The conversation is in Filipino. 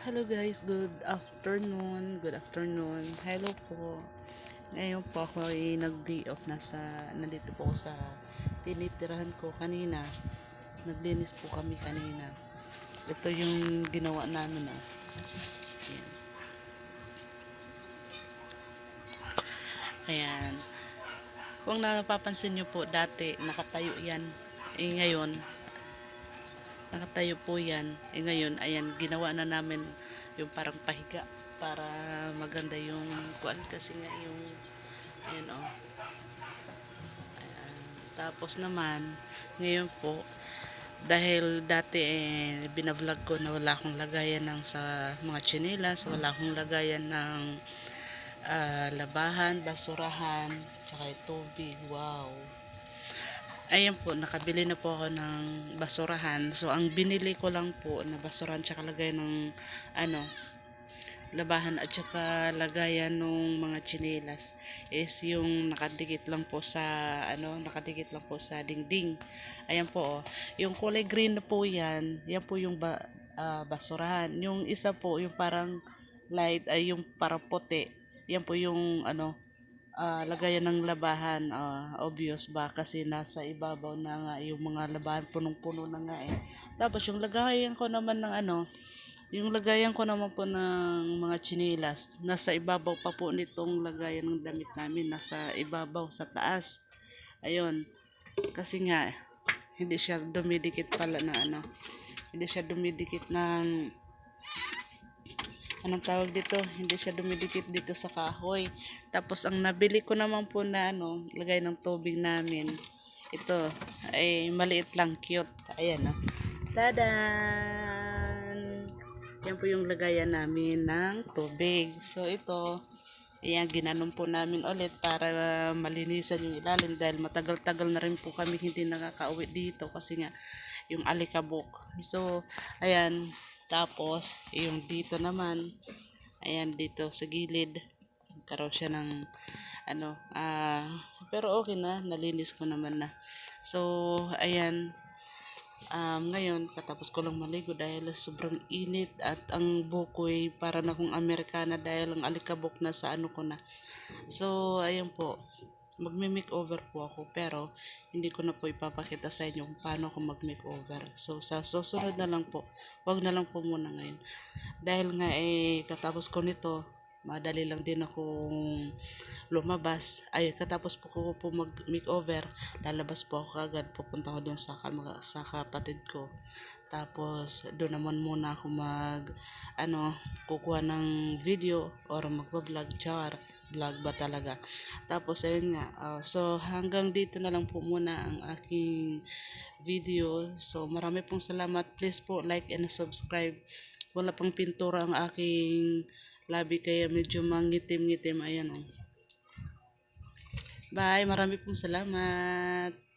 Hello guys, good afternoon. Good afternoon. Hello po. Ngayon po ako ay nag-day off nandito po ako sa tinitirahan ko kanina. Naglinis po kami kanina. Ito yung ginawa namin Ayan. Ayan. Kung napapansin nyo po, dati nakatayo yan. Ngayon, nakatayo po yan. Ngayon, ayan, ginawa na namin yung parang pahiga para maganda yung kuan kasi nga yung ayan tapos naman ngayon po dahil dati binablog ko na wala akong lagayan ng sa mga tsinelas, wala akong lagayan ng labahan, basurahan, tsaka tubig. Wow. Ayan po, nakabili na po ako ng basurahan. So, ang binili ko lang po na basurahan tsaka lagayan ng ano, labahan at saka lagayan ng mga tsinelas is yung nakadikit lang po sa nakadikit lang po sa dingding. Ayan po yung kulay green na po yan po yung basurahan. Yung isa po yung parang light ay yung parang puti. Yan po yung lagayan ng labahan. Obvious ba kasi nasa ibabaw na nga yung mga labahan, punong-puno na nga Tapos yung lagayan ko naman ng yung lagayan ko naman po ng mga tsinelas, nasa ibabaw pa po nitong lagayan ng damit namin, nasa ibabaw, sa taas. Ayun, kasi nga, hindi siya dumidikit pala na hindi siya dumidikit ng, anong tawag dito, hindi siya dumidikit dito sa kahoy. Tapos ang nabili ko naman po na lagay ng tubig namin, ito, ay maliit lang, cute. Ayan Tadan! Yan po yung lagayan namin ng tubig. So ito, ayan, ginanon po namin ulit para malinisan yung ilalim dahil matagal-tagal na rin po kami hindi nakakauwi dito kasi nga yung alikabok. So, ayan, tapos yung dito naman, ayan dito sa gilid, karoon siya ng pero okay na, nalinis ko naman na. So, ayan, ngayon, katapos ko lang maligo dahil sobrang init at ang bukoy para na kung Amerikana dahil ang alikabok na sa ko na. So, ayun po, magme-makeover po ako pero hindi ko na po ipapakita sa inyo kung paano ako mag-makeover. So, sa susunod na lang po, wag na lang po muna ngayon. Dahil nga katapos ko nito, madali lang din akong lumabas. Ay, katapos po mag-makeover, lalabas po ako agad. Pupunta ko doon sa kapatid ko. Tapos, doon naman muna ako kukuha ng video or magbablog, char. Vlog ba talaga? Tapos, ayun nga. So, hanggang dito na lang po muna ang aking video. So, marami pong salamat. Please po, like and subscribe. Wala pang pintura ang aking labi kaya medyo mangitim-ngitim. Ayan Bye, marami pong salamat.